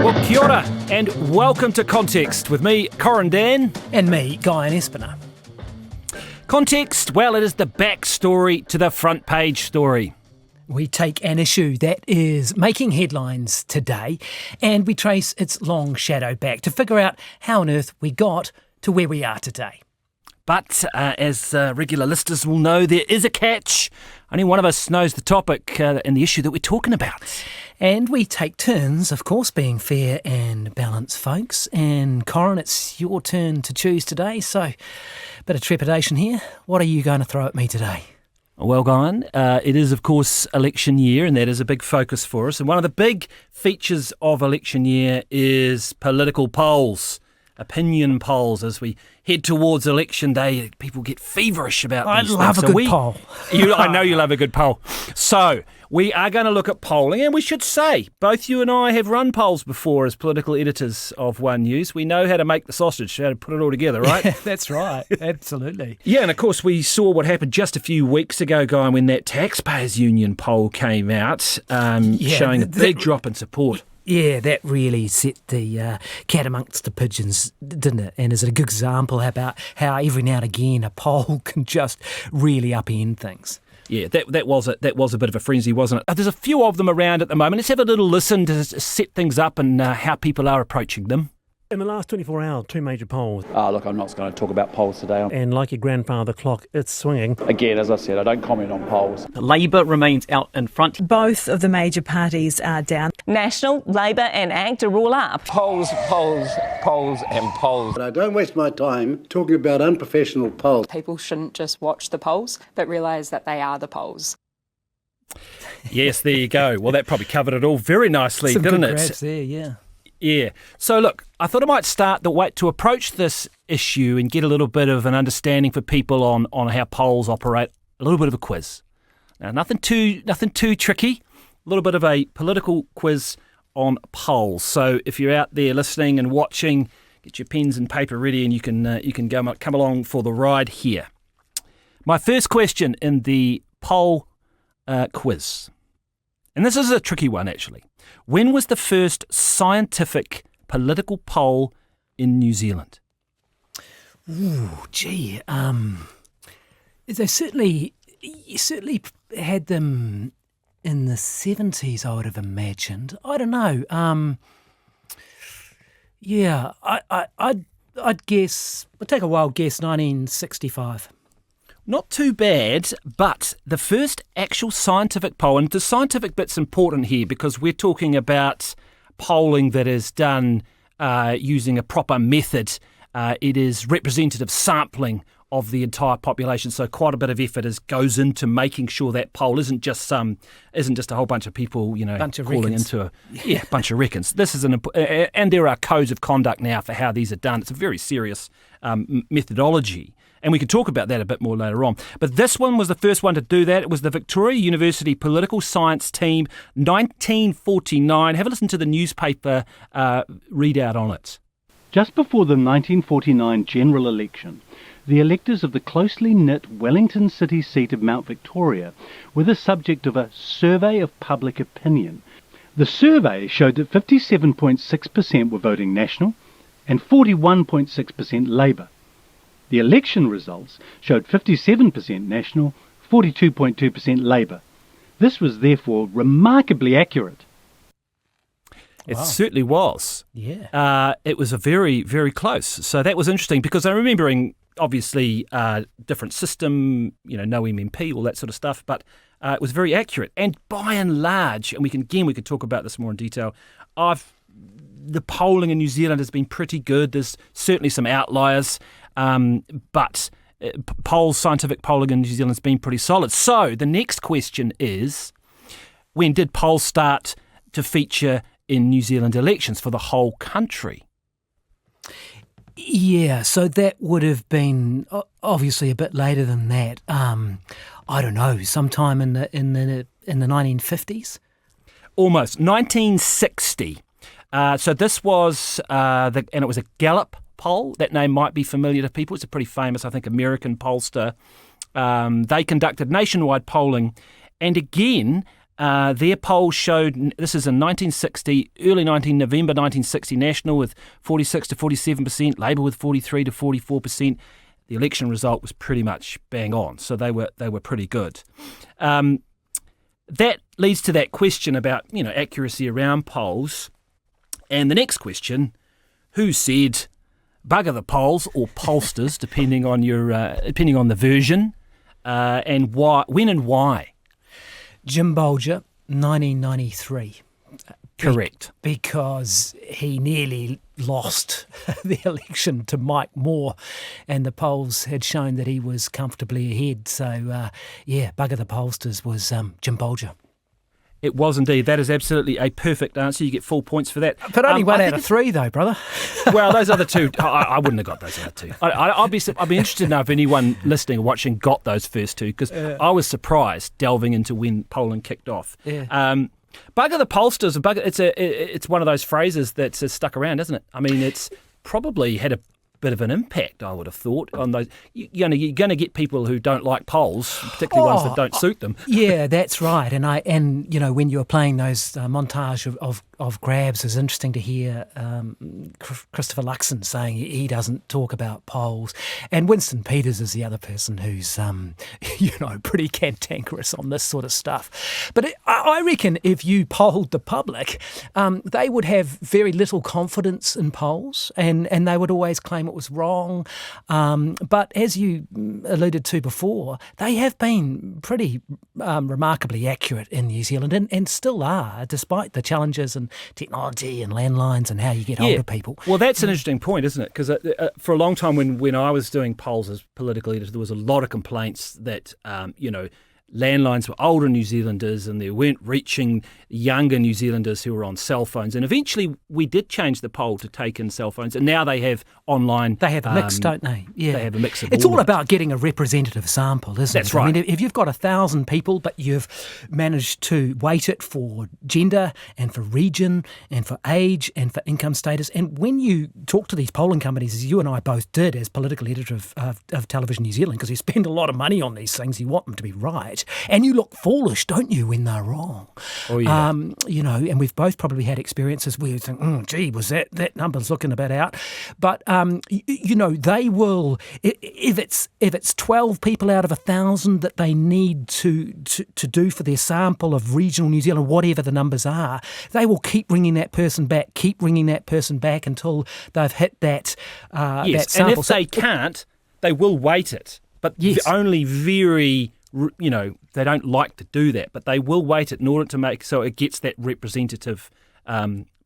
Well, kia ora, and welcome to Context with me, Corin Dan. And me, Guy and Espiner. Context, well, it is the backstory to the front page story. We take an issue that is making headlines today and we trace its long shadow back to figure out how on earth we got to where we are today. But as regular listeners will know, there is a catch. Only one of us knows the topic and the issue that we're talking about. And we take turns, of course, being fair and balanced, folks. And Corin, it's your turn to choose today, so bit of trepidation here. What are you going to throw at me today? Well, Guyan, it is, of course, election year, and that is a big focus for us. And one of the big features of election year is political polls, opinion polls. As we head towards election day, people get feverish about these things. I love a good poll. I know you love a good poll. So we are going to look at polling, and we should say, both you and I have run polls before as political editors of One News. We know how to make the sausage, how to put it all together, right? Yeah, that's right, absolutely. Yeah, and of course we saw what happened just a few weeks ago, Guy, when that Taxpayers Union poll came out, showing a big drop in support. Yeah, that really set the cat amongst the pigeons, didn't it? And is a good example about how every now and again a poll can just really upend things. Yeah, that was a bit of a frenzy, wasn't it? There's a few of them around at the moment. Let's have a little listen to set things up and how people are approaching them. In the last 24 hours, two major polls. Look, I'm not going to talk about polls today. And like your grandfather clock, it's swinging. Again, as I said, I don't comment on polls. Labor remains out in front. Both of the major parties are down. National, Labor and ACT are all up. Polls and polls. But I don't waste my time talking about unprofessional polls. People shouldn't just watch the polls, but realise that they are the polls. Yes, there you go. Well, that probably covered it all very nicely, didn't it? Some good grabs there, yeah. Yeah. So look, I thought I might start the way to approach this issue and get a little bit of an understanding for people on how polls operate. A little bit of a quiz. Now, nothing too tricky. A little bit of a political quiz on polls. So if you're out there listening and watching, get your pens and paper ready, and you can come along for the ride here. My first question in the poll quiz, and this is a tricky one actually. When was the first scientific political poll in New Zealand? Ooh, gee. They certainly had them in the 70s, I would have imagined. I don't know. Yeah, I'd guess, I'd take a wild guess, 1965. Not too bad, but the first actual scientific poll, and the scientific bit's important here because we're talking about polling that is done using a proper method. It is representative sampling of the entire population, so quite a bit of effort goes into making sure that poll isn't just a whole bunch of people, calling into a bunch of reckons. This is and there are codes of conduct now for how these are done. It's a very serious methodology. And we can talk about that a bit more later on. But this one was the first one to do that. It was the Victoria University Political Science Team, 1949. Have a listen to the newspaper readout on it. Just before the 1949 general election, the electors of the closely knit Wellington city seat of Mount Victoria were the subject of a survey of public opinion. The survey showed that 57.6% were voting National and 41.6% Labour. The election results showed 57% National, 42.2% Labour. This was therefore remarkably accurate. It certainly was. Yeah. It was a very, very close. So that was interesting because I'm remembering, obviously, different system, no MMP, all that sort of stuff, but it was very accurate. And by and large, and we could talk about this more in detail, the polling in New Zealand has been pretty good. There's certainly some outliers. But scientific polling in New Zealand has been pretty solid. So the next question is, when did polls start to feature in New Zealand elections for the whole country? Yeah, so that would have been obviously a bit later than that. I don't know, sometime in the 1950s. Almost 1960. So this was and it was a Gallup poll. That name might be familiar to people. It's a pretty famous, I think, American pollster. They conducted nationwide polling, and again, their poll showed, this is in 1960, November 1960 National with 46 to 47%, Labour with 43 to 44%. The election result was pretty much bang on, so they were pretty good. That leads to that question about accuracy around polls, and the next question: who said bugger the polls or pollsters, depending on the version, and why? When and why? Jim Bolger, 1993. Correct. Because he nearly lost the election to Mike Moore, and the polls had shown that he was comfortably ahead. So, bugger the pollsters was Jim Bolger. It was indeed. That is absolutely a perfect answer. You get full points for that. But only one out of three, though, brother. Well, those other two, I wouldn't have got those other two. I'd be interested to know if anyone listening or watching got those first two, because I was surprised delving into when polling kicked off. Yeah. Bugger the pollsters. It's one of those phrases that's stuck around, isn't it? I mean, it's probably had a bit of an impact, I would have thought, on those. You're going to get people who don't like polls, particularly ones that don't suit them. Yeah, that's right. And when you were playing those montage of grabs, it's interesting to hear Christopher Luxon saying he doesn't talk about polls, and Winston Peters is the other person who's pretty cantankerous on this sort of stuff. But I reckon if you polled the public, they would have very little confidence in polls, and they would always claim it was wrong. But as you alluded to before, they have been pretty remarkably accurate in New Zealand, and still are, despite the challenges and technology and landlines and how you get hold of people. Well, that's an interesting point, isn't it? Because for a long time when I was doing polls as political editor, there was a lot of complaints that, landlines were older New Zealanders and they weren't reaching younger New Zealanders who were on cell phones. And eventually we did change the poll to take in cell phones, and now they have online. They have a mix, don't they? Yeah. They have a mix of It's all about getting a representative sample, isn't it? That's right. I mean, if you've got 1,000 people, but you've managed to weight it for gender and for region and for age and for income status, and when you talk to these polling companies, as you and I both did as political editor of Television New Zealand, because you spend a lot of money on these things, you want them to be right. And you look foolish, don't you, when they're wrong? Oh, yeah. And we've both probably had experiences where you think, gee, was that number's looking a bit out. But, they will, if it's 12 people out of 1,000 that they need to do for their sample of regional New Zealand, whatever the numbers are, they will keep ringing that person back until they've hit that yes, that sample. And if they can't, they will weight it. But only very... they don't like to do that, but they will weight it in order to make so it gets that representative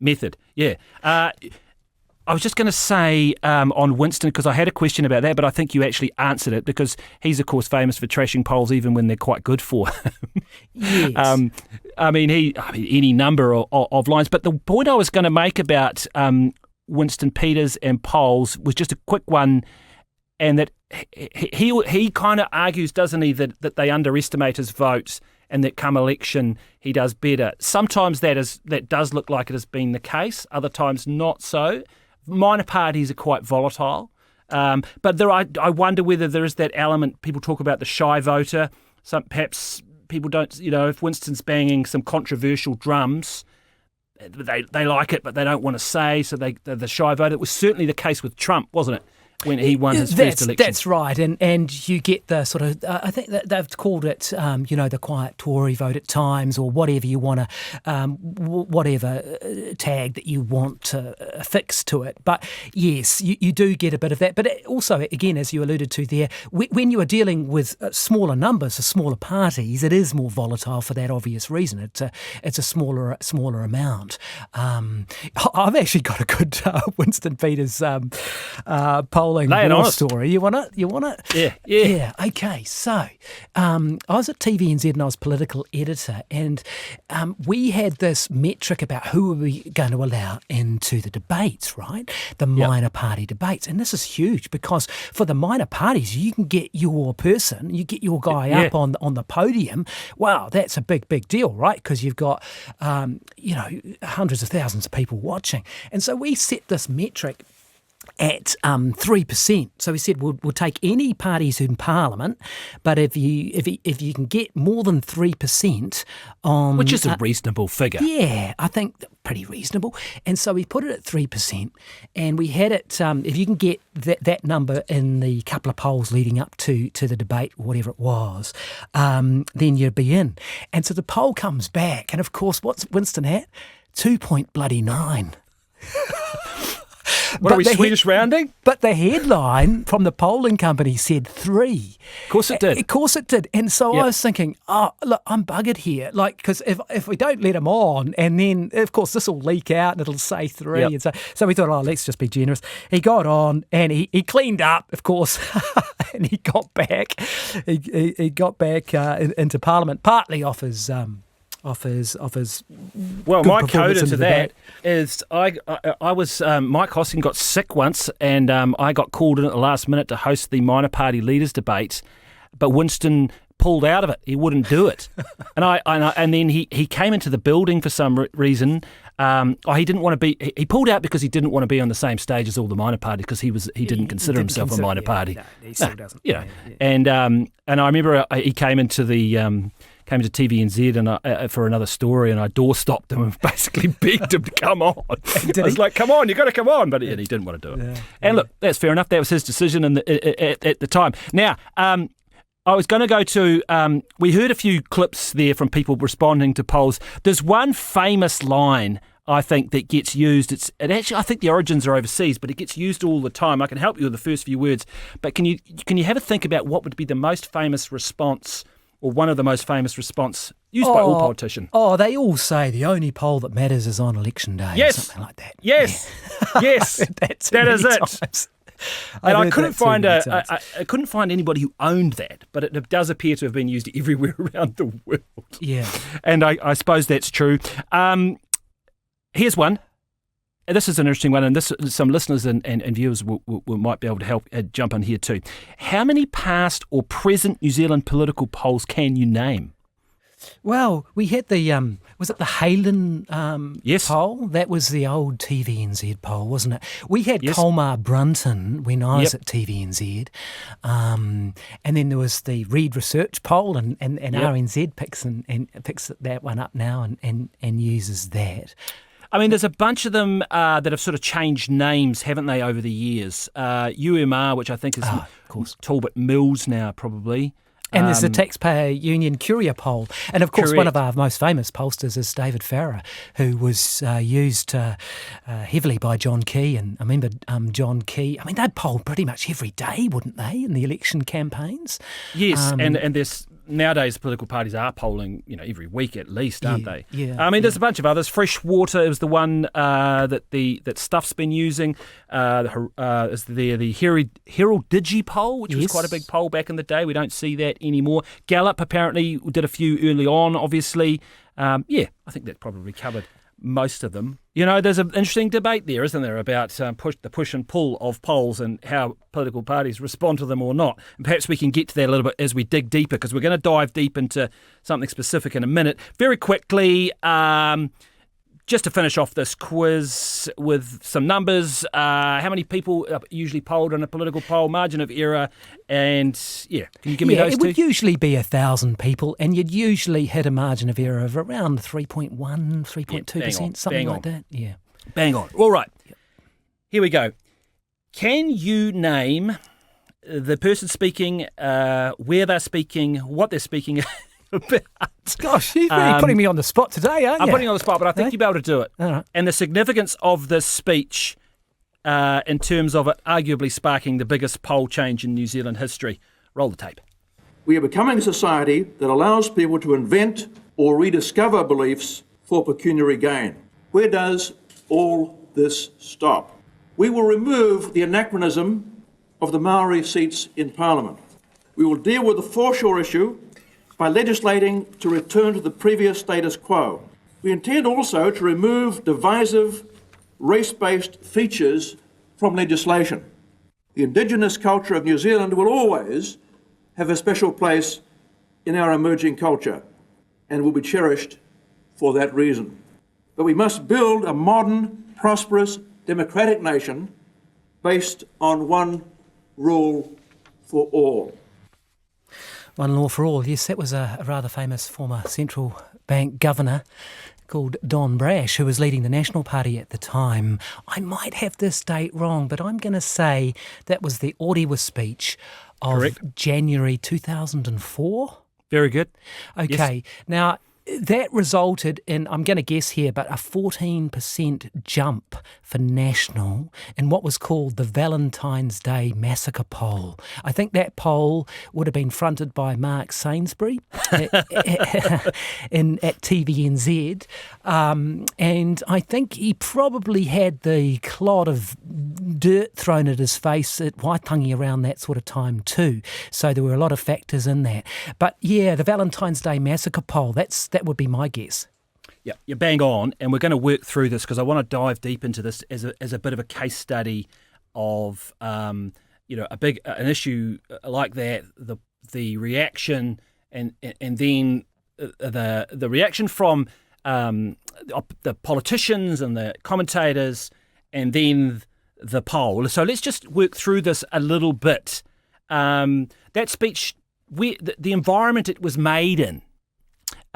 method. Yeah. I was just going to say on Winston, because I had a question about that, but I think you actually answered it, because he's, of course, famous for trashing polls even when they're quite good for him. Yes. Any number of lines. But the point I was going to make about Winston Peters and polls was just a quick one, and that he kind of argues, doesn't he, that they underestimate his vote, and that come election he does better. Sometimes that does look like it has been the case, other times not so. Minor parties are quite volatile, but I wonder whether there is that element. People talk about the shy voter. Perhaps people don't, if Winston's banging some controversial drums, they like it, but they don't want to say, so they're the shy voter. It was certainly the case with Trump, wasn't it, when he won his first election? That's right, and you get the sort of, I think that they've called it, the quiet Tory vote at times, or whatever you want to, whatever tag that you want to affix to it. But yes, you do get a bit of that. But also, again, as you alluded to there, when you are dealing with smaller numbers, smaller parties, it is more volatile for that obvious reason. It's a smaller amount. I've actually got a good Winston Peters polling war story. You want it? Yeah. Okay. So I was at TVNZ and I was political editor, and we had this metric about who were we going to allow into the debates, right? The minor party debates. And this is huge, because for the minor parties, you can get your person, you get your guy up on the podium. Wow, that's a big deal, right? Because you've got, hundreds of thousands of people watching. And so we set this metric at 3%. So he said we'll take any parties in Parliament, but if you can get more than 3% on, which is a reasonable figure. Yeah, I think pretty reasonable. And so we put it at 3%, and we had it. If you can get that number in the couple of polls leading up to the debate, or whatever it was, then you'd be in. And so the poll comes back, and of course, what's Winston at? 2.9. What are we, Swedish rounding? But the headline from the polling company said 3. Of course it did. Of course it did. And so I was thinking, oh, look, I'm buggered here. Like, because if we don't let him on, and then, of course, this will leak out and it'll say 3. Yep. And so we thought, oh, let's just be generous. He got on and he cleaned up, of course, and he got back. He got back into Parliament, partly off his... Well, my coda to that is I was Mike Hosking got sick once, and I got called in at the last minute to host the minor party leaders debate, but Winston pulled out of it. He wouldn't do it, and then he came into the building for some reason. He didn't want to be. He pulled out because he didn't want to be on the same stage as all the minor parties because he didn't consider himself a minor party. No, he still doesn't. You know, and I remember he came into the. Came to TVNZ and for another story, and I door stopped him and basically begged him to come on. I was like, "Come on, you got to come on," but he didn't want to do it. Yeah. And look, that's fair enough. That was his decision at the time. Now, I was going to go to. We heard a few clips there from people responding to polls. There's one famous line I think that gets used. I think the origins are overseas, but it gets used all the time. I can help you with the first few words, but can you have a think about what would be the most famous response? Or one of the most famous response used by all politicians. Oh, they all say the only poll that matters is on election day. Yes. Or something like that. Yes. Yeah. Yes. That is it. And I couldn't find anybody who owned that, but it does appear to have been used everywhere around the world. Yeah. And I suppose that's true. Here's one. This is an interesting one, and some listeners and viewers might be able to help jump in here too. How many past or present New Zealand political polls can you name? Well, we had the, was it the Halen yes. poll? That was the old TVNZ poll, wasn't it? We had Colmar Brunton when I was at TVNZ. And then there was the Reed Research poll, and RNZ picks that one up now and uses that. I mean, there's a bunch of them that have sort of changed names, haven't they, over the years? UMR, which I think is Talbot Mills now, probably. And there's the Taxpayer Union Courier poll. And, of course, one of our most famous pollsters is David Farrer, who was used heavily by John Key. And I remember John Key, they'd poll pretty much every day, wouldn't they, in the election campaigns? Yes, and there's... Nowadays, political parties are polling, every week at least, aren't they? Yeah. There's a bunch of others. Freshwater is the one that Stuff's been using. Is the Herald Digi poll, which was quite a big poll back in the day. We don't see that anymore. Gallup apparently did a few early on, obviously. I think that probably covered most of them. There's an interesting debate there, isn't there, about the push and pull of polls and how political parties respond to them or not. And perhaps we can get to that a little bit as we dig deeper, because we're going to dive deep into something specific in a minute. Very quickly, just to finish off this quiz with some numbers, how many people are usually polled in a political poll, margin of error, and can you give me those two? It would usually be 1,000 people, and you'd usually hit a margin of error of around 3.1, 3.2%, something like that. Yeah. Bang on. All right. Here we go. Can you name the person speaking, where they're speaking, what they're speaking about? Gosh, you're really putting me on the spot today, aren't you? I'm putting you on the spot, but I think you'll be able to do it. All right. And the significance of this speech in terms of it arguably sparking the biggest poll change in New Zealand history. Roll the tape. We are becoming a society that allows people to invent or rediscover beliefs for pecuniary gain. Where does all this stop? We will remove the anachronism of the Maori seats in Parliament. We will deal with the foreshore issue by legislating to return to the previous status quo. We intend also to remove divisive, race-based features from legislation. The Indigenous culture of New Zealand will always have a special place in our emerging culture and will be cherished for that reason. But we must build a modern, prosperous, democratic nation based on one rule for all. One law for all. Yes, that was a rather famous former central bank governor called Don Brash, who was leading the National Party at the time. I might have this date wrong, but I'm going to say that was the Orewa speech of Correct. January 2004. Very good. Okay. Yes. Now, that resulted in, I'm going to guess here, but a 14% jump for National in what was called the Valentine's Day Massacre poll. I think that poll would have been fronted by Mark Sainsbury at TVNZ. And I think he probably had the clod of dirt thrown at his face at Waitangi around that sort of time too. So there were a lot of factors in that. But yeah, the Valentine's Day Massacre poll, that would be my guess. Yeah, you're bang on, and we're going to work through this because I want to dive deep into this as a bit of a case study of an issue like that, the reaction and then the reaction from the politicians and the commentators, and then the poll. So let's just work through this a little bit. That speech, the environment it was made in.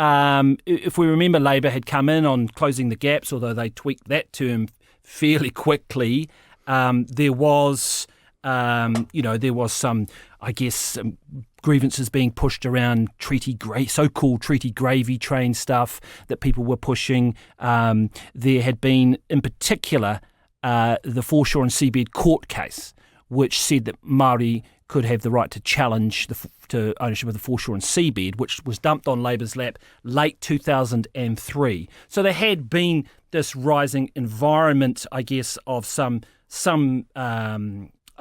If we remember, Labour had come in on closing the gaps, although they tweaked that term fairly quickly. There was some, I guess, some grievances being pushed around so-called treaty gravy train stuff that people were pushing. There had been, in particular, the Foreshore and Seabed court case, which said that Māori could have the right to challenge to ownership of the foreshore and seabed, which was dumped on Labour's lap late 2003. So there had been this rising environment, I guess, of a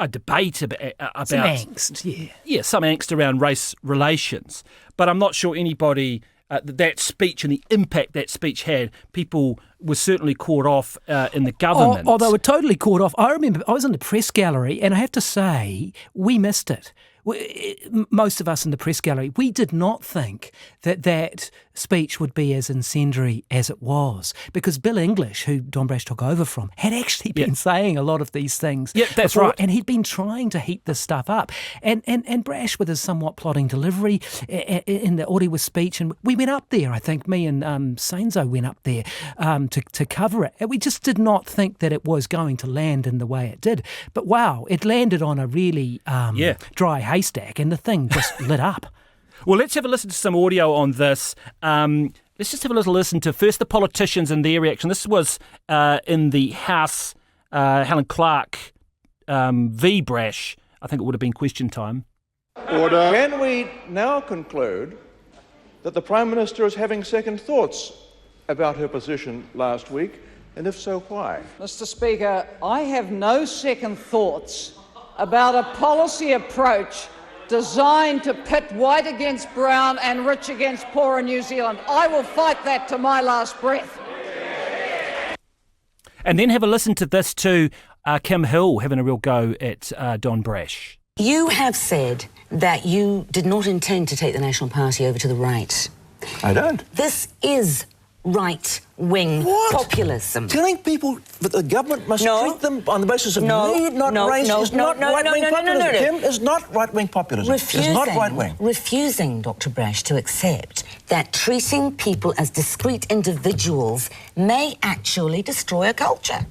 debate about some angst, yeah, some angst around race relations. But I'm not sure anybody that speech and the impact that speech had, people were certainly caught off in the government. Oh, they were totally caught off. I remember I was in the press gallery, and I have to say, we missed it. Most of us in the press gallery, we did not think that speech would be as incendiary as it was, because Bill English, who Don Brash took over from, had actually been saying a lot of these things. Yeah, that's before, right. And he'd been trying to heat this stuff up. And Brash, with his somewhat plodding delivery in the Orewa speech, and we went up there, I think, me and Sainzo went up there to cover it. And we just did not think that it was going to land in the way it did. But wow, it landed on a really dry haystack, and the thing just lit up. Well, let's have a listen to some audio on this. Let's just have a little listen to first the politicians and their reaction. This was in the House, Helen Clark v Brash. I think it would have been question time. Order. Can we now conclude that the Prime Minister is having second thoughts about her position last week, and if so, why? Mr. Speaker, I have no second thoughts about a policy approach designed to pit white against brown and rich against poor in New Zealand. I will fight that to my last breath. And then have a listen to this too, Kim Hill having a real go at Don Brash. You have said that you did not intend to take the National Party over to the right. I don't. This is right-wing populism. Telling people that the government must treat them on the basis of need, not race, is not right-wing populism. Kim, it's not right-wing populism. It's not right-wing. Refusing, Dr. Brash, to accept that treating people as discrete individuals may actually destroy a culture.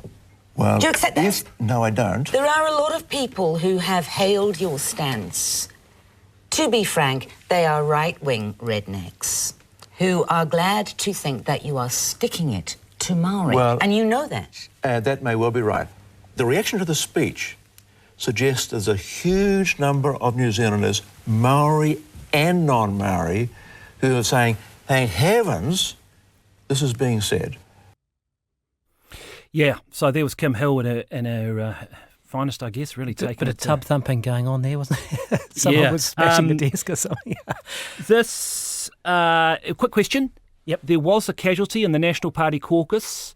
Well, do you accept that? No, I don't. There are a lot of people who have hailed your stance. To be frank, they are right-wing rednecks who are glad to think that you are sticking it to Maori. Well, and you know that. That may well be right. The reaction to the speech suggests there's a huge number of New Zealanders, Maori and non-Maori, who are saying, thank heavens this is being said. Yeah, so there was Kim Hill in her finest, I guess, really taking bit of tub thumping going on there, wasn't there? Someone was smashing the desk or something. This, a quick question. Yep. There was a casualty in the National Party caucus.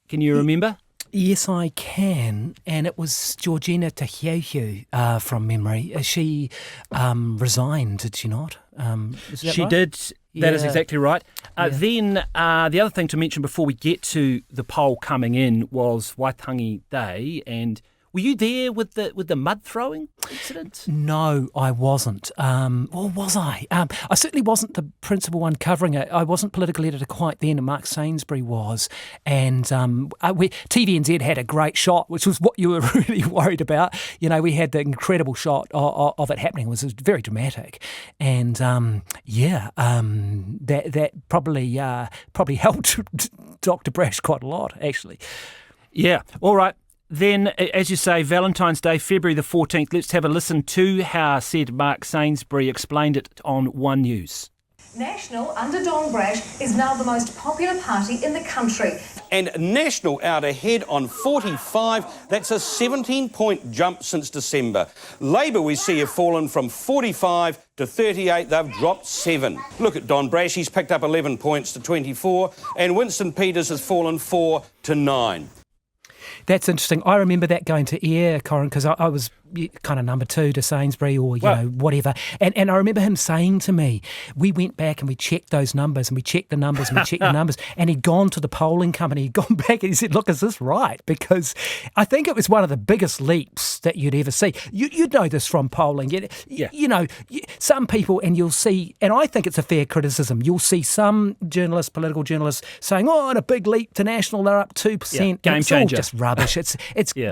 Can you remember? Yes, I can. And it was Georgina Tahiauhiu from memory. She resigned, did she not? She did. That is exactly right. Then the other thing to mention before we get to the poll coming in was Waitangi Day, and Were you there with the mud throwing incident? No, I wasn't. Or was I? I certainly wasn't the principal one covering it. I wasn't political editor quite then, and Mark Sainsbury was. And TVNZ had a great shot, which was what you were really worried about. You know, we had the incredible shot of it happening. It was very dramatic. And that probably helped Dr. Brash quite a lot, actually. Yeah. All right. Then, as you say, Valentine's Day, February the 14th, let's have a listen to how said Mark Sainsbury explained it on One News. National, under Don Brash, is now the most popular party in the country. And National out ahead on 45. That's a 17-point jump since December. Labour, we see, have fallen from 45 to 38. They've dropped 7. Look at Don Brash. He's picked up 11 points to 24. And Winston Peters has fallen 4 to 9. That's interesting. I remember that going to air, Corin, because I was kind of number 2 to Sainsbury or, you know, whatever. And I remember him saying to me, we went back and we checked those numbers and we checked the numbers and we checked the numbers. And he'd gone to the polling company, he'd gone back and he said, look, is this right? Because I think it was one of the biggest leaps that you'd ever see. You'd know this from polling. You know, some people, and you'll see, and I think it's a fair criticism, you'll see some journalists, political journalists, saying, oh, in a big leap to National, they're up 2%. Yeah, game changer. All just rubbish. It's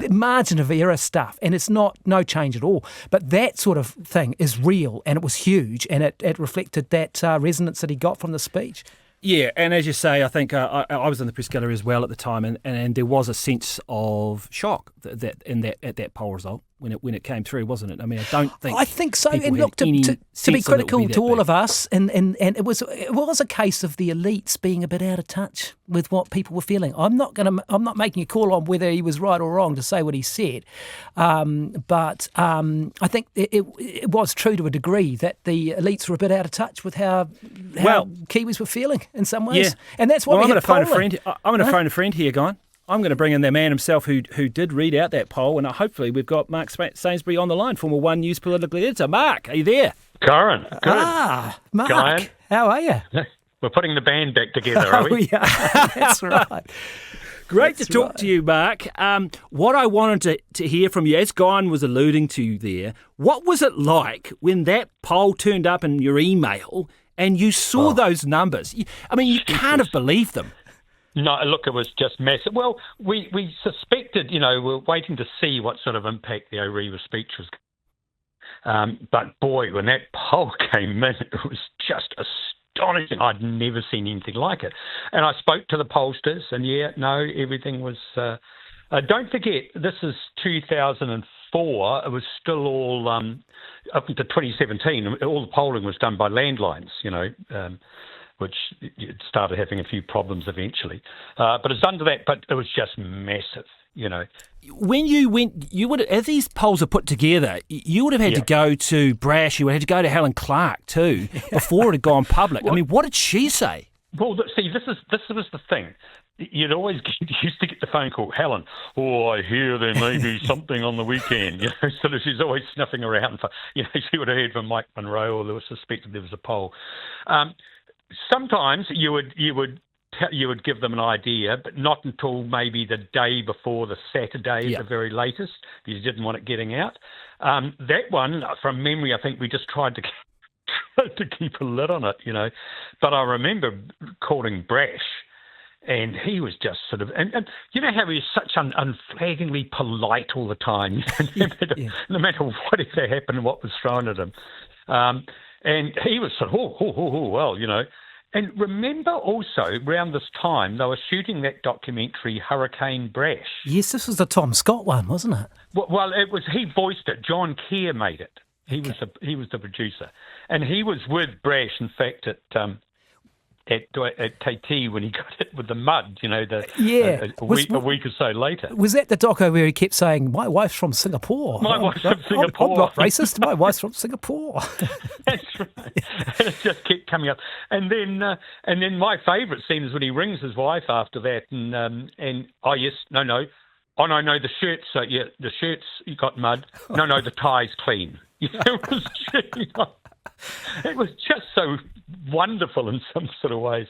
margin of error stuff, and it's no change at all. But that sort of thing is real, and it was huge, and it reflected that resonance that he got from the speech. Yeah, and as you say, I think I was in the press gallery as well at the time, and there was a sense of shock at that poll result when it came through, wasn't it? I mean, I think so. And look, to be critical to all of us, and it was a case of the elites being a bit out of touch with what people were feeling. I'm not making a call on whether he was right or wrong to say what he said, but I think it was true to a degree that the elites were a bit out of touch with how Kiwis were feeling in some ways. Yeah. And that's what I'm going to phone a friend here, Guy. I'm going to bring in the man himself who did read out that poll, and hopefully we've got Mark Sainsbury on the line, former One News political editor. Mark, are you there? Corin, good. Mark, Guyan. How are you? We're putting the band back together, are we? Yeah, that's right. Great to talk to you, Mark. What I wanted to hear from you, as Guyan was alluding to there, what was it like when that poll turned up in your email and you saw those numbers? I mean, you can't have believed them. No, look, it was just massive. Well, we suspected, we were waiting to see what sort of impact the Orewa speech was. But boy, when that poll came in, it was just astonishing. I'd never seen anything like it. And I spoke to the pollsters, and everything was... don't forget, this is 2004. It was still all... up into 2017, all the polling was done by landlines, which it started having a few problems eventually. But it's under that, but it was just massive, When you went, as these polls are put together, you would have had to go to Brash, you would have had to go to Helen Clark too, before it had gone public. I mean, what did she say? Well, see, this was the thing. You'd always used to get the phone call, Helen, I hear there may be something on the weekend. Sort of, she's always snuffing around for, she would have heard from Mike Monroe, or there was suspected there was a poll. Sometimes you would give them an idea, but not until maybe the day before the Saturday at the very latest, because you didn't want it getting out. That one, from memory, I think we just tried to keep a lid on it, But I remember calling Brash, and he was just sort of, and you know how he was such unflaggingly polite all the time, no matter whatever happened, what was thrown at him. And he was sort of, well, And remember also, around this time, they were shooting that documentary, Hurricane Brash. Yes, this was the Tom Scott one, wasn't it? Well, it was. He voiced it. John Kerr made it. He was the producer, and he was with Brash. In fact, at KT when he got hit with the mud. A week or so later. Was that the doco where he kept saying, "My wife's from Singapore"? My wife's from Singapore. I'm not racist. My wife's from Singapore. That's right. And it just kept coming up. And then my favourite scene is when he rings his wife after that, and oh yes, no. Oh no, the shirts. The shirts you got mud. No, the tie's clean. It was just so wonderful in some sort of ways.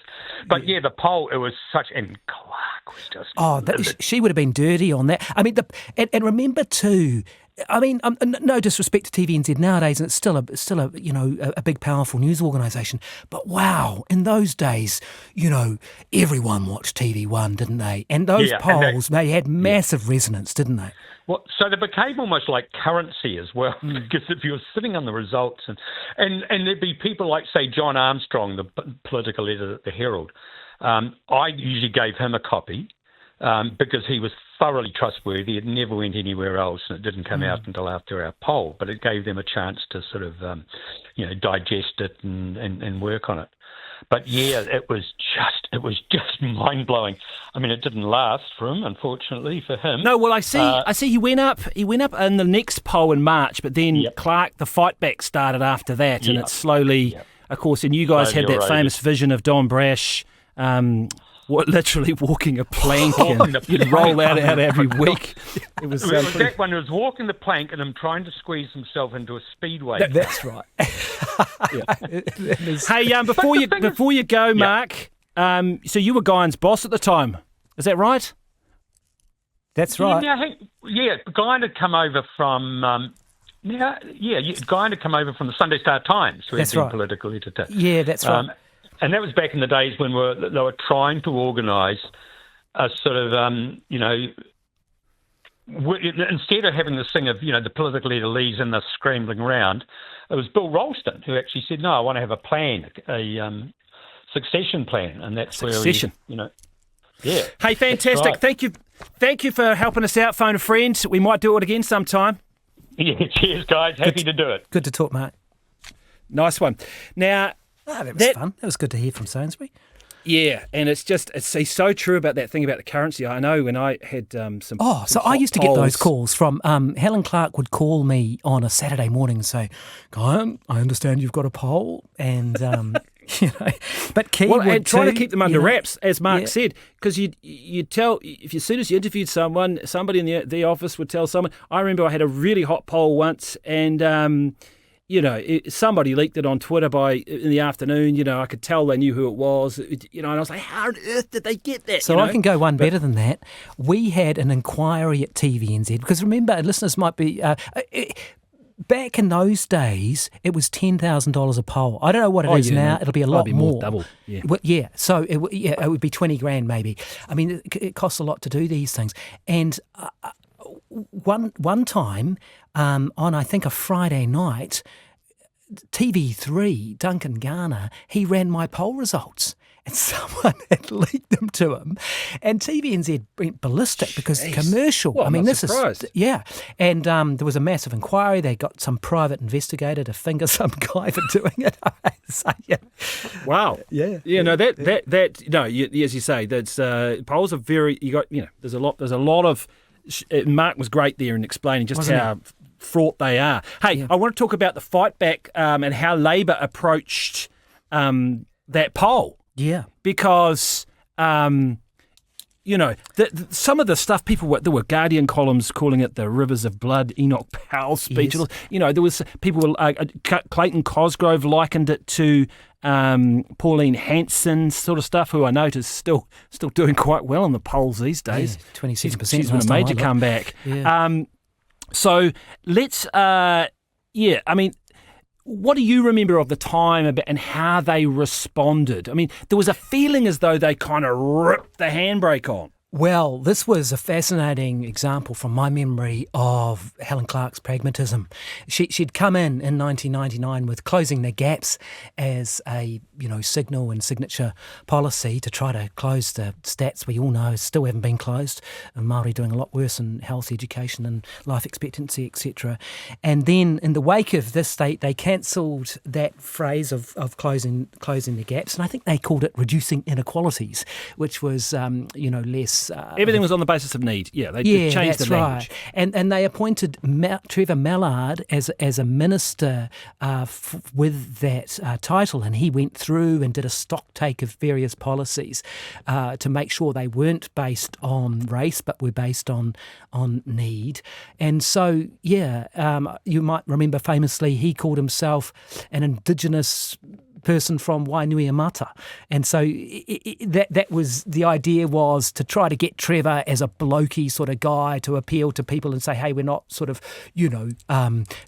But yeah, the poll, it was such, and Clark was just... she would have been dirty on that. I mean, and remember too, I mean, no disrespect to TVNZ nowadays, and it's still a big, powerful news organisation. But wow, in those days, everyone watched TV1, didn't they? And those polls, they had massive resonance, didn't they? Well, so they became almost like currency as well, because if you were sitting on the results, and there'd be people like, say, John Armstrong, the political editor at the Herald. I usually gave him a copy because he was thoroughly trustworthy. It never went anywhere else, and it didn't come out until after our poll. But it gave them a chance to sort of, digest it and work on it. But yeah, it was just mind blowing. I mean, it didn't last for him, unfortunately, for him. No, well, I see. He went up in the next poll in March, but then Clark, the fightback started after that, and it slowly, of course. And you guys had that famous vision of Don Brash, literally walking a plank, and you'd roll out every week. It was that one who was walking the plank and him trying to squeeze himself into a speedway. That's right. Hey, before you go, Mark. So you were Guyan's boss at the time, is that right? That's right. Guyan had come over from. Guyan had come over from the Sunday Star Times, who had been political editor. Yeah, that's right. And that was back in the days when they were trying to organise a sort of, instead of having this thing of, the political leader leaves and they're scrambling around, it was Bill Ralston who actually said, no, I want to have a plan, a succession plan. And that's where Hey, fantastic. Right. Thank you for helping us out, phone a friend. We might do it again sometime. Yeah, cheers, guys. Happy to do it. Good to talk, Mark. Nice one. Now... that was fun. That was good to hear from Sainsbury. Yeah, and it's he's so true about that thing about the currency. I know when I had some... I used to get those calls from... Helen Clark would call me on a Saturday morning and say, Guyan, I understand you've got a poll, and... but Key and try to keep them under wraps, as Mark said, because you tell, if as soon as you interviewed somebody in the office would tell someone. I remember I had a really hot poll once, and... somebody leaked it on Twitter in the afternoon. I could tell they knew who it was. And I was like, how on earth did they get that? So I can go one better than that. We had an inquiry at TVNZ because remember, listeners might be back in those days. It was $10,000 a poll. I don't know what it is now. It'll be a lot more. Double. Yeah. Yeah. So it would be $20,000 maybe. I mean, it costs a lot to do these things. And one time on I think a Friday night, TV3 Duncan Garner, he ran my poll results. And someone had leaked them to him, and TVNZ went ballistic because commercial. Well, this surprised. is and there was a massive inquiry. They got some private investigator to finger some guy for doing it. So, wow. Yeah. No, as you say, that's polls are very. There's a lot of. Mark was great there in explaining just how fraught they are. Hey, I want to talk about the fight back and how Labor approached that poll. Yeah, because some of the stuff there were Guardian columns calling it the rivers of blood. Enoch Powell speech. Yes. There was people. Clayton Cosgrove likened it to Pauline Hanson sort of stuff, who I note is still doing quite well in the polls these days. 27%. She's been a major comeback. Yeah. So let's. What do you remember of the time and how they responded? I mean, there was a feeling as though they kind of ripped the handbrake on. Well, this was a fascinating example from my memory of Helen Clark's pragmatism. She'd come in 1999 with closing the gaps as a signal and signature policy to try to close the stats we all know still haven't been closed, and Māori doing a lot worse in health, education and life expectancy, etc. And then in the wake of this, they cancelled that phrase of closing the gaps, and I think they called it reducing inequalities, which was less basis. Everything was on the basis of need. Yeah, they changed the language. Right. And they appointed Trevor Mallard as a minister with that title, and he went through and did a stock take of various policies to make sure they weren't based on race but were based on need. And so, you might remember famously he called himself an Indigenous person from Wainuiamata. And so that was the idea, was to try to get Trevor as a blokey sort of guy to appeal to people and say, hey, we're not sort of,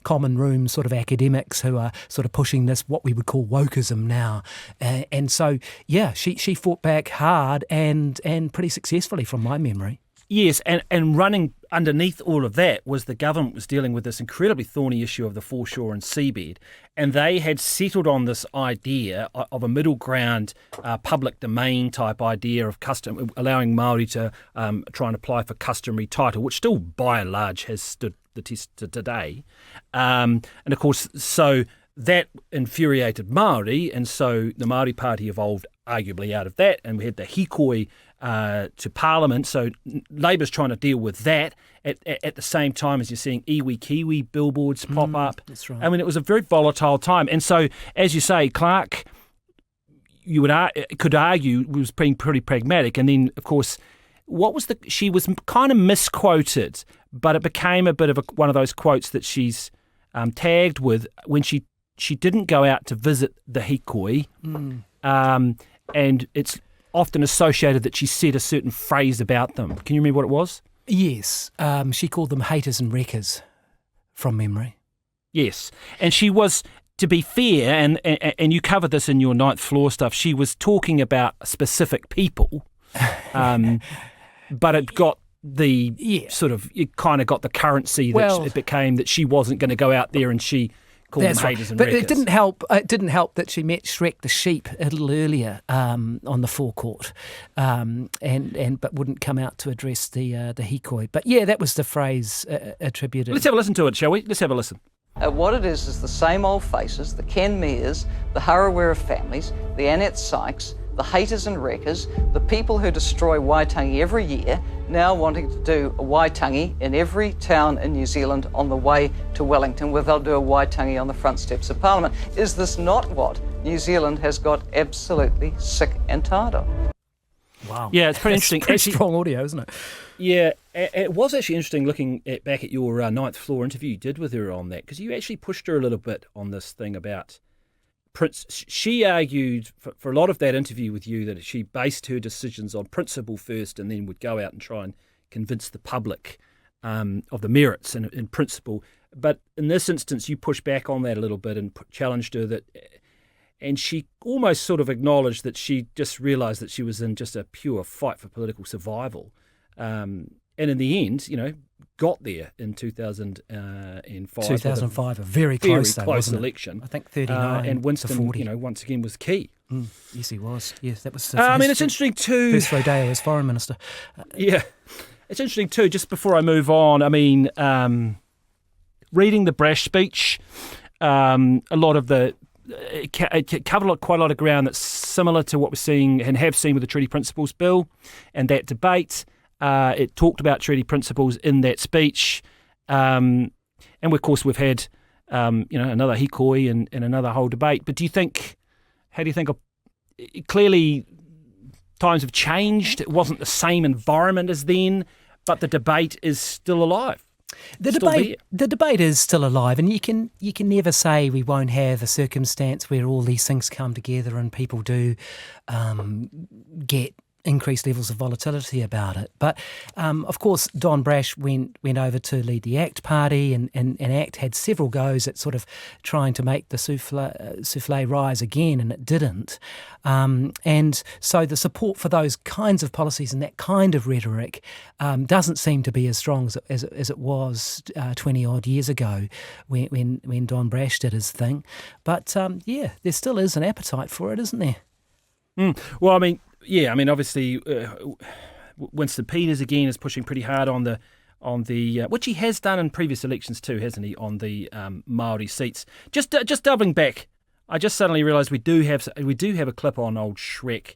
common room sort of academics who are sort of pushing this, what we would call wokeism now. And so, she fought back hard and pretty successfully from my memory. Yes, and running underneath all of that was the government was dealing with this incredibly thorny issue of the foreshore and seabed, and they had settled on this idea of a middle ground public domain type idea of allowing Māori to try and apply for customary title, which still by and large has stood the test to today. And of course, so that infuriated Māori, and so the Māori Party evolved arguably out of that, and we had the hikoi to Parliament. So Labour's trying to deal with that at the same time as you're seeing iwi Kiwi billboards pop up. That's right. I mean, it was a very volatile time. And so, as you say, Clark, you could argue, was being pretty pragmatic. And then, of course, she was kind of misquoted, but it became a bit of one of those quotes that she's tagged with when she didn't go out to visit the hikoi. And it's often associated that she said a certain phrase about them. Can you remember what it was? Yes. She called them haters and wreckers, from memory. Yes. And she was, to be fair, and you covered this in your ninth floor stuff, she was talking about specific people, but it got it kind of got the currency that it became that she wasn't going to go out there and she called them haters and wreckers. But it didn't help that she met Shrek the sheep a little earlier on the forecourt, but wouldn't come out to address the hikoi. But that was the phrase attributed. Let's have a listen to it, shall we? Let's have a listen. What it is the same old faces, the Ken Mears, the Harawira families, the Annette Sykes, the haters and wreckers, the people who destroy Waitangi every year, now wanting to do a Waitangi in every town in New Zealand on the way to Wellington, where they'll do a Waitangi on the front steps of Parliament. Is this not what New Zealand has got absolutely sick and tired of? Wow. Yeah, it's pretty interesting. Pretty strong audio, isn't it? Yeah, it was actually interesting looking back at your ninth floor interview you did with her on that, because you actually pushed her a little bit on this thing about she argued for a lot of that interview with you that she based her decisions on principle first and then would go out and try and convince the public of the merits and in principle. But in this instance, you pushed back on that a little bit and challenged her and she almost sort of acknowledged that she just realised that she was in just a pure fight for political survival. And in the end, got there in 2005. 2005, a very close election. I think 39 and Winston, to 40. Once again was key. Yes, he was. Yes, that was. It's interesting too. First Rodeo as foreign minister. It's interesting too. Just before I move on, reading the Brash speech, a lot of it covered quite a lot of ground that's similar to what we're seeing and have seen with the Treaty Principles Bill and that debate. It talked about treaty principles in that speech, and of course we've had another hikoi and another whole debate. But how do you think clearly times have changed? It wasn't the same environment as then, but the debate is still alive. The debate is still alive, and you can never say we won't have a circumstance where all these things come together and people do get increased levels of volatility about it. But of course, Don Brash went over to lead the ACT party, and ACT had several goes at sort of trying to make the souffle rise again, and it didn't. And so the support for those kinds of policies and that kind of rhetoric doesn't seem to be as strong as it was 20 odd years ago when Don Brash did his thing. But there still is an appetite for it, isn't there? Well, obviously, Winston Peters again is pushing pretty hard on the which he has done in previous elections too, hasn't he? On the Māori seats. Just doubling back, I just suddenly realised we do have a clip on old Shrek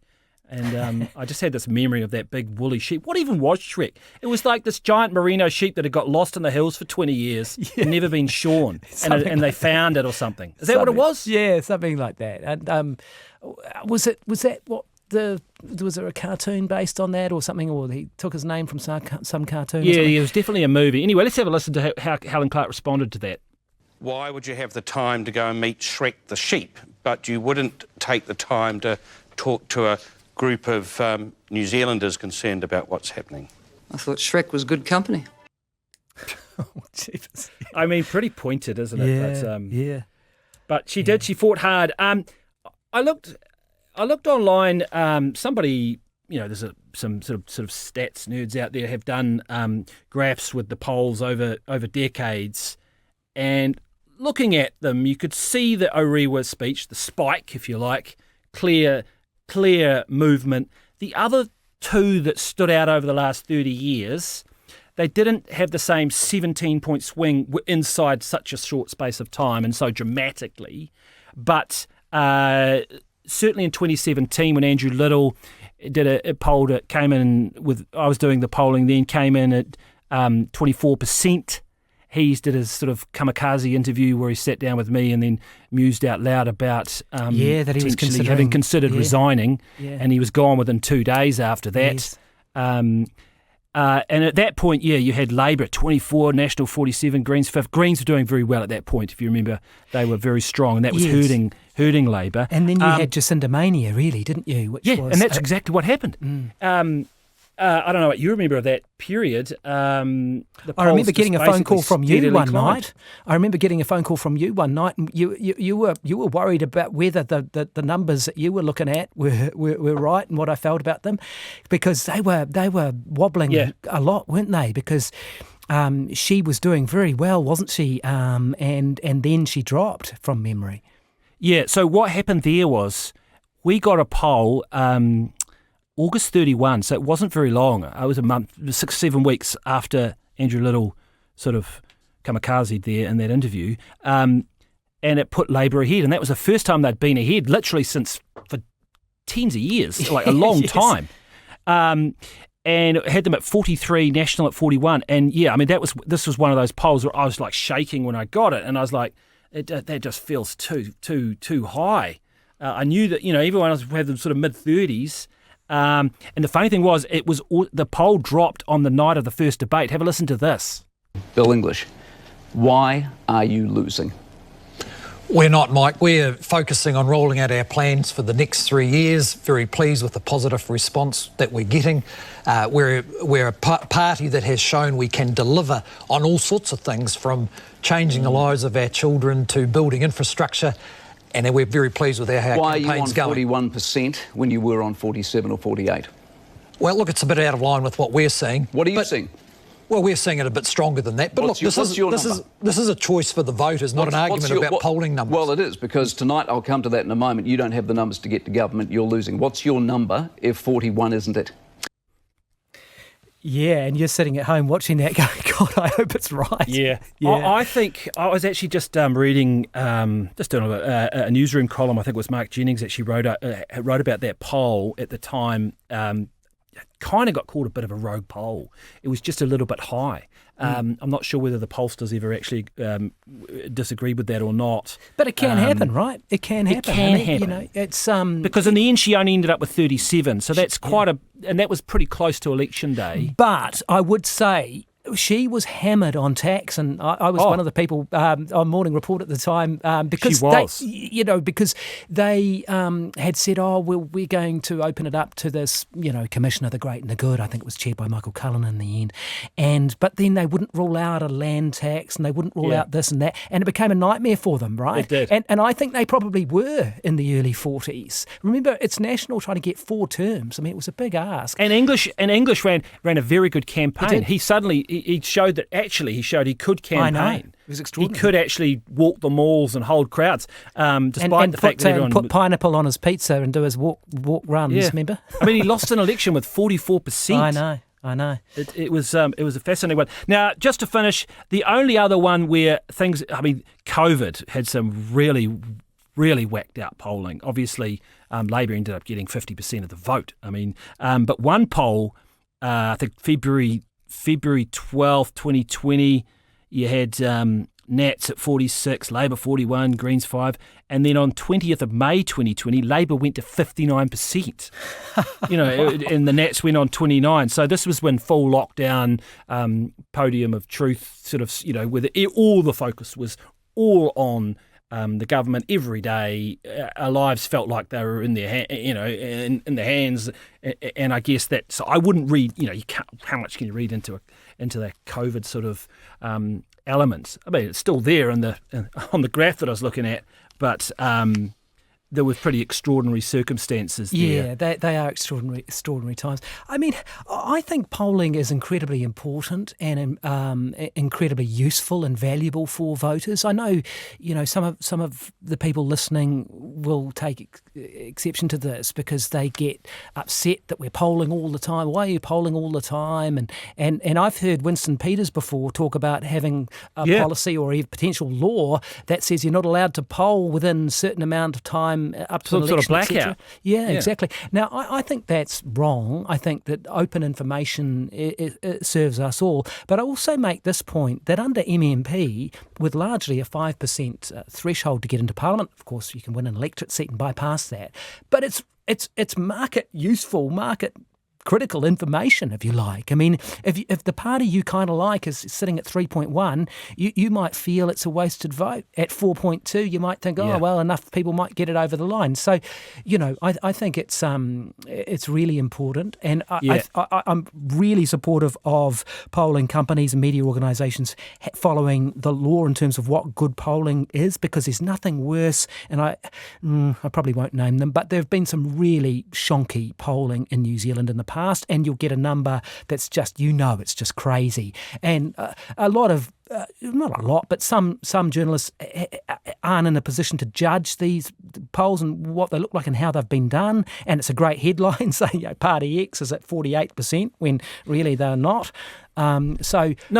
And I just had this memory of that big woolly sheep. What even was Shrek? It was like this giant merino sheep that had got lost in the hills for 20 years and never been shorn. And they found it or something. Is that what it was? Yeah, something like that. And was there a cartoon based on that or something? Or he took his name from some cartoon? Yeah, it was definitely a movie. Anyway, let's have a listen to how Helen Clark responded to that. Why would you have the time to go and meet Shrek the sheep, but you wouldn't take the time to talk to a group of New Zealanders concerned about what's happening? I thought Shrek was good company. Oh, jeepers. I mean, pretty pointed, isn't it? Yeah, but, But she did. She fought hard. I looked online. Somebody, there's some sort of stats nerds out there have done graphs with the polls over decades, and looking at them, you could see the Orewa speech, the spike, if you like, clear movement. The other two that stood out over the last 30 years, they didn't have the same 17-point swing inside such a short space of time and so dramatically. But certainly in 2017, when Andrew Little did a poll that came in with, I was doing the polling then, came in at 24%. He did his sort of kamikaze interview where he sat down with me and then mused out loud about that he was having considered resigning, and he was gone within 2 days after that. Yes. And at that point, you had Labour at 24, National 47, Greens 5. Greens were doing very well at that point, if you remember. They were very strong, and that was hurting Labour. And then you had Jacinda Mania, really, didn't you? And that's exactly what happened. I don't know what you remember of that period. I remember getting a phone call from you one night. And you were worried about whether the numbers that you were looking at were right and what I felt about them, because they were wobbling a lot, weren't they? Because she was doing very well, wasn't she? And then she dropped from memory. Yeah. So what happened there was we got a poll. August 31, so it wasn't very long. It was a month, 6-7 weeks after Andrew Little sort of kamikazed there in that interview, and it put Labour ahead, and that was the first time they'd been ahead, literally for tens of years, like a long time. And it had them at 43, National at 41, and this was one of those polls where I was like shaking when I got it, and I was like, that just feels too high. I knew that everyone else had them sort of mid-30s. And the funny thing was, the poll dropped on the night of the first debate. Have a listen to this. Bill English, why are you losing? We're not, Mike. We're focusing on rolling out our plans for the next 3 years. Very pleased with the positive response that we're getting. We're a party that has shown we can deliver on all sorts of things, from changing the lives of our children to building infrastructure. And we're very pleased with how our campaign's going. Why are you on 41% when you were on 47 or 48? Well, look, it's a bit out of line with what we're seeing. What are you seeing? Well, we're seeing it a bit stronger than that. But this is a choice for the voters, not an argument about polling numbers. Well, it is, because tonight, I'll come to that in a moment, you don't have the numbers to get to government, you're losing. What's your number if 41 isn't it? Yeah, and you're sitting at home watching that going, God, I hope it's right. Yeah. I think I was actually just reading, just doing a newsroom column. I think it was Mark Jennings actually wrote about that poll at the time. Kind of got called a bit of a rogue poll. It was just a little bit high. I'm not sure whether the pollsters ever actually disagreed with that or not. But it can happen, right? It can happen. It can happen. It's because in the end she only ended up with 37, so that's and that was pretty close to election day. But I would say she was hammered on tax, and I was one of the people on Morning Report at the time because they had said, we're going to open it up to this, Commission of the Great and the Good. I think it was chaired by Michael Cullen in the end. But then they wouldn't rule out a land tax, and they wouldn't rule out this and that, and it became a nightmare for them, right? It did. And I think they probably were in the early 40s. Remember, it's National trying to get 4 terms. I mean, it was a big ask. And English ran a very good campaign. He suddenly he showed he could campaign. I know. It was extraordinary. He could actually walk the malls and hold crowds, despite the fact that put pineapple on his pizza and do his walk runs. Yeah. Remember? I mean, he lost an election with 44%. I know. It was a fascinating one. Now, just to finish, the only other one where COVID had some really really whacked out polling. Obviously, Labour ended up getting 50% of the vote. I mean, but one poll, I think February 12th, 2020, you had Nats at 46, Labour 41, Greens 5, and then on 20th of May 2020, Labour went to 59%. And the Nats went on 29. So this was when full lockdown, podium of truth, sort of, where all the focus was all on the government every day. Our lives felt like they were in their, in their hands. And I guess that. So I wouldn't read. You can't. How much can you read into that COVID sort of elements? I mean, it's still there on the graph that I was looking at, but there were pretty extraordinary circumstances there. Yeah, they are extraordinary times. I mean, I think polling is incredibly important and incredibly useful and valuable for voters. I know, some of the people listening will take exception to this because they get upset that we're polling all the time. Why are you polling all the time? And I've heard Winston Peters before talk about having a policy or a potential law that says you're not allowed to poll within a certain amount of time up to an election, sort of blackout. Yeah, exactly. Now, I think that's wrong. I think that open information it serves us all. But I also make this point that under MMP, with largely a 5% threshold to get into Parliament, of course, you can win an electorate seat and bypass that. But it's market useful, market critical information, if you like. I mean, if the party you kind of like is sitting at 3.1, you might feel it's a wasted vote. At 4.2, you might think, well, enough people might get it over the line. So, I think it's really important, and I'm really supportive of polling companies and media organisations following the law in terms of what good polling is, because there's nothing worse. And I probably won't name them, but there have been some really shonky polling in New Zealand in the past, and you'll get a number that's just, it's just crazy. And a lot of, not a lot, but some journalists aren't in a position to judge these polls and what they look like and how they've been done. And it's a great headline saying, Party X is at 48% when really they're not. No,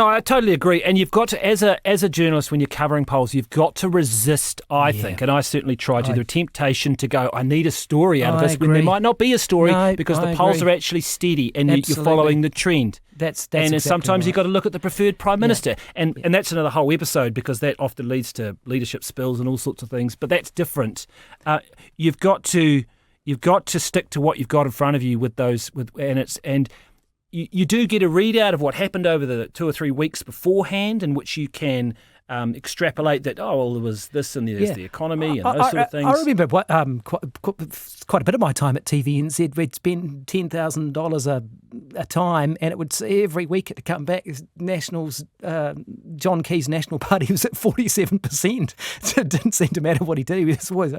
I totally agree. And you've got to, as a journalist, when you're covering polls, you've got to resist, I think, and I certainly try to, the temptation to go, I need a story out of this, when there might not be a story, because the polls are actually steady and you're following the trend. That's and exactly sometimes you've got to look at the preferred Prime Minister. And that's another whole episode, because that often leads to leadership spills and all sorts of things. But that's different. You've got to stick to what you've got in front of you with those, and you do get a readout of what happened over the 2 or 3 weeks beforehand, in which you can extrapolate that, there was this and there's the economy and those sort of things. I remember quite a bit of my time at TVNZ. We'd spend $10,000 a time, and it would every week it would come back. Nationals, John Key's National Party was at 47%. So it didn't seem to matter what he did. He was always,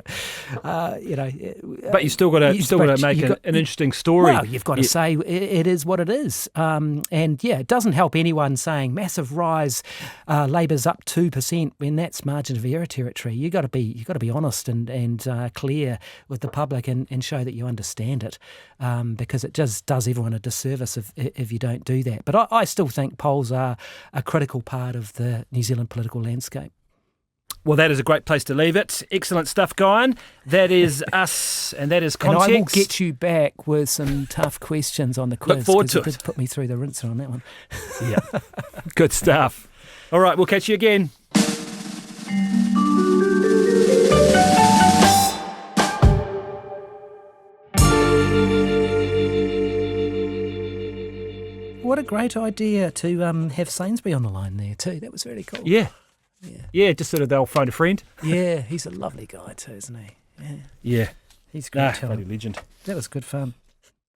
But you still got to make an interesting story. Well, you've got to say it is what it is. It doesn't help anyone saying massive rise, Labor's up 2% when that's margin of error territory. You got to be honest and clear with the public and show that you understand it, because it just does everyone a disservice if you don't do that. But I still think polls are a critical part of the New Zealand political landscape. Well, that is a great place to leave it. Excellent stuff, Guyan. That is us, and that is Context. And I will get you back with some tough questions on the quiz. Look forward to it. You did put me through the rinser on that one. Yeah, good stuff. All right, we'll catch you again. What a great idea to have Sainsbury on the line there too. That was really cool. Yeah, just sort of they'll phone a friend. Yeah, he's a lovely guy too, isn't he? Yeah. He's a great. Bloody legend. That was good fun.